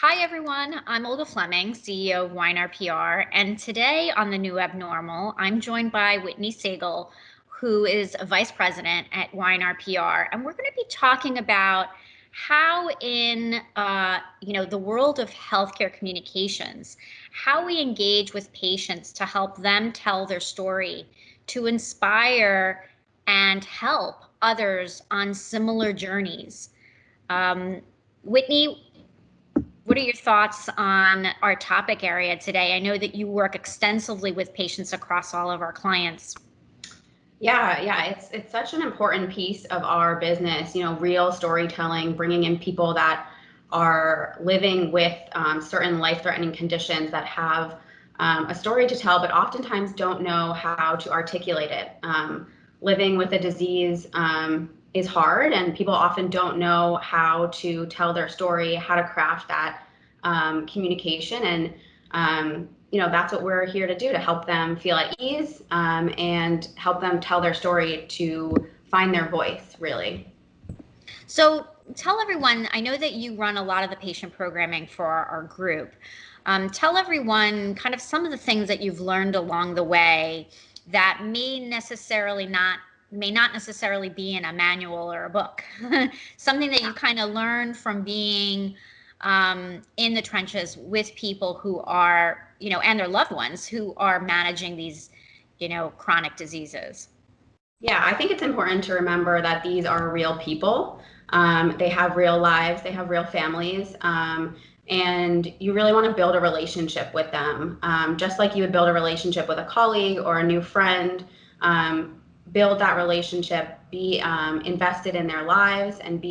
Hi, everyone. I'm Olga Fleming, CEO of Weiner PR. And today on The New Abnormal, I'm joined by Whitney Segel, who is a vice president at Weiner PR. And we're going to be talking about how in the world of healthcare communications, how we engage with patients to help them tell their story, to inspire and help others on similar journeys. Whitney, what are your thoughts on our topic area today? I know that you work extensively with patients across all of our clients. Yeah, it's such an important piece of our business, real storytelling, bringing in people that are living with certain life-threatening conditions that have a story to tell, but oftentimes don't know how to articulate it. Living with a disease is hard, and people often don't know how to tell their story, how to craft that communication, and that's what we're here to do, to help them feel at ease and help them tell their story to find their voice, really. So tell everyone, I know that you run a lot of the patient programming for our group. Tell everyone kind of some of the things that you've learned along the way that may not necessarily be in a manual or a book. Something that you kind of learned from being in the trenches with people who are, and their loved ones who are managing these, chronic diseases. Yeah, I think it's important to remember that these are real people. They have real lives, they have real families, and you really want to build a relationship with them, just like you would build a relationship with a colleague or a new friend. Build that relationship, be invested in their lives, and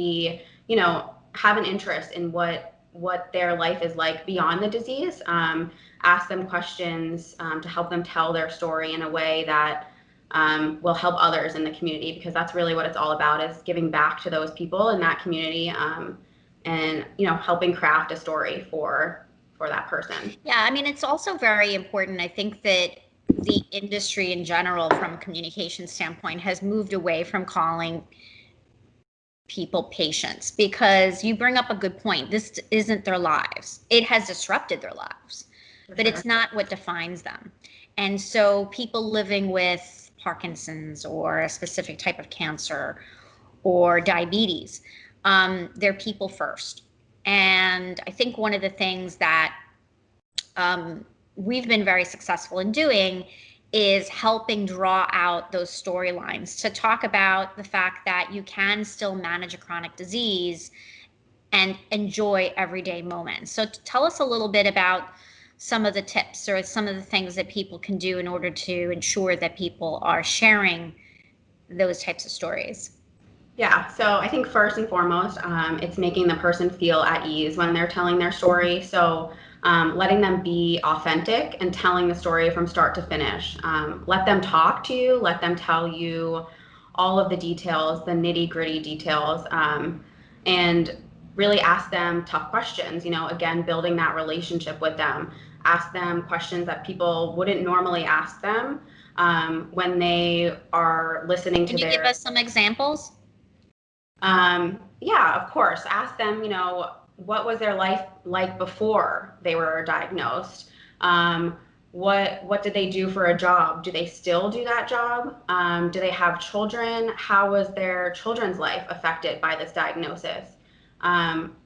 have an interest in what their life is like beyond the disease. Ask them questions to help them tell their story in a way that will help others in the community, because that's really what it's all about, is giving back to those people in that community, and helping craft a story for that person. Yeah, I mean, it's also very important. I think that the industry in general, from a communication standpoint, has moved away from calling people patients, because you bring up a good point. This isn't their lives. It has disrupted their lives, but it's not what defines them. And so people living with Parkinson's or a specific type of cancer or diabetes, they're people first. And I think one of the things that we've been very successful in doing is helping draw out those storylines to talk about the fact that you can still manage a chronic disease and enjoy everyday moments. So tell us a little bit about some of the tips or some of the things that people can do in order to ensure that people are sharing those types of stories. Yeah, so I think first and foremost, it's making the person feel at ease when they're telling their story. So letting them be authentic and telling the story from start to finish. Let them talk to you, let them tell you all of the details, the nitty gritty details, and really ask them tough questions. Again, building that relationship with them. Ask them questions that people wouldn't normally ask them when they are listening to Can you give us some examples? Yeah, of course. Ask them, what was their life like before they were diagnosed? What did they do for a job? Do they still do that job? Do they have children? How was their children's life affected by this diagnosis?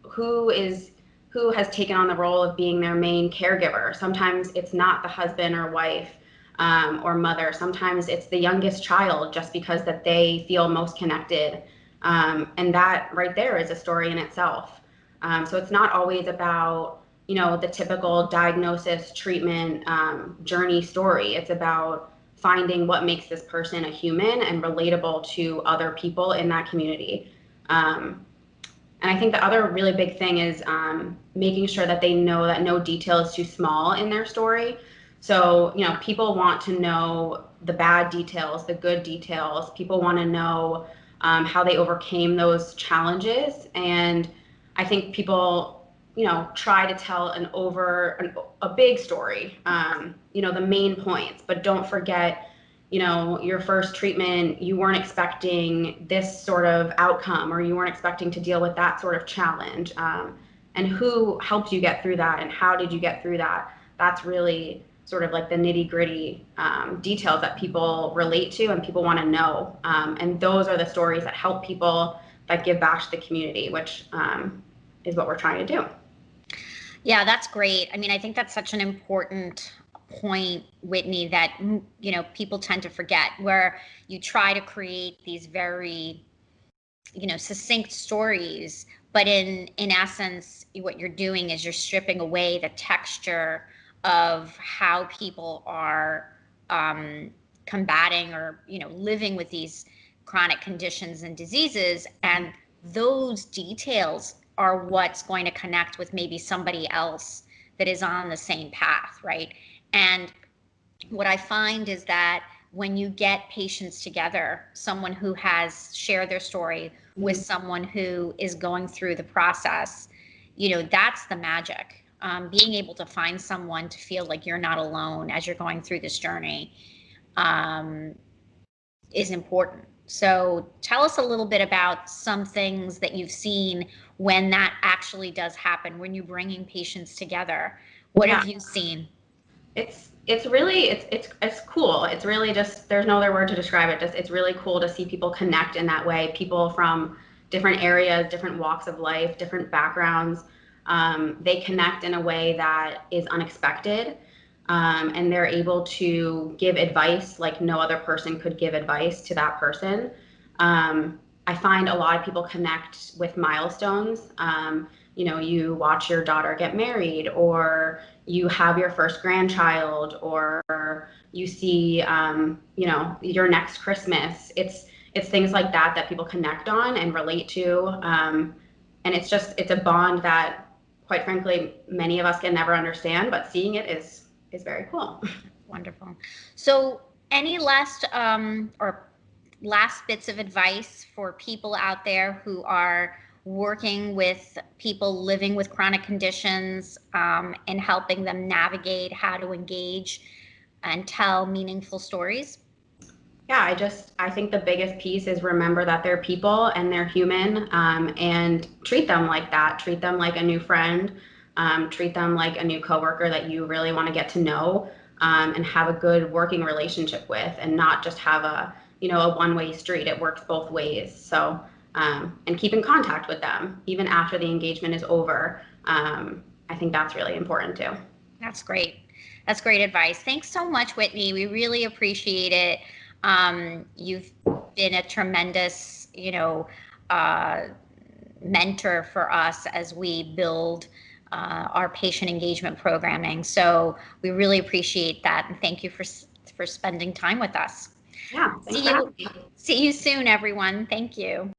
Who has taken on the role of being their main caregiver? Sometimes it's not the husband or wife, or mother. Sometimes it's the youngest child, just because that they feel most connected. And that right there is a story in itself. So it's not always about, the typical diagnosis, treatment, journey story. It's about finding what makes this person a human and relatable to other people in that community. And I think the other really big thing is making sure that they know that no detail is too small in their story. So, people want to know the bad details, the good details. People want to know how they overcame those challenges. And I think people, try to tell a big story, the main points, but don't forget, your first treatment, you weren't expecting this sort of outcome, or you weren't expecting to deal with that sort of challenge. and who helped you get through that and how did you get through that. That's really sort of like the nitty gritty details that people relate to and people want to know. And those are the stories that help people, that give back to the community, which is what we're trying to do. Yeah, that's great. I mean, I think that's such an important point, Whitney, that, you know, people tend to forget, where you try to create these very, you know, succinct stories, but in essence, what you're doing is you're stripping away the texture of how people are combating or, you know, living with these chronic conditions and diseases, and those details are what's going to connect with maybe somebody else that is on the same path, right? And what I find is that when you get patients together, someone who has shared their story with someone who is going through the process, you know, that's the magic. Being able to find someone to feel like you're not alone as you're going through this journey is important. So tell us a little bit about some things that you've seen when that actually does happen, when you're bringing patients together. What have you seen? It's really it's cool. It's really just, there's no other word to describe it. Just, it's really cool to see people connect in that way. People from different areas, different walks of life, different backgrounds. They connect in a way that is unexpected, and they're able to give advice like no other person could give advice to that person. I find a lot of people connect with milestones. You know, you watch your daughter get married, or you have your first grandchild, or you see, you know, your next Christmas. It's things like that that people connect on and relate to, and it's a bond that, quite frankly, many of us can never understand. But seeing it is very cool. Wonderful. So, any last or last bits of advice for people out there who are working with people living with chronic conditions and helping them navigate how to engage and tell meaningful stories? Yeah, I think the biggest piece is remember that they're people and they're human, and treat them like that. Treat them like a new friend. Treat them like a new coworker that you really want to get to know, and have a good working relationship with, and not just have a, you know, a one-way street. It works both ways. So, and keep in contact with them even after the engagement is over. I think that's really important too. That's great. That's great advice. Thanks so much, Whitney. We really appreciate it. You've been a tremendous, you know, mentor for us as we build our patient engagement programming. So we really appreciate that, and thank you for spending time with us. Yeah, thanks See for you. having me. See you soon, everyone. Thank you.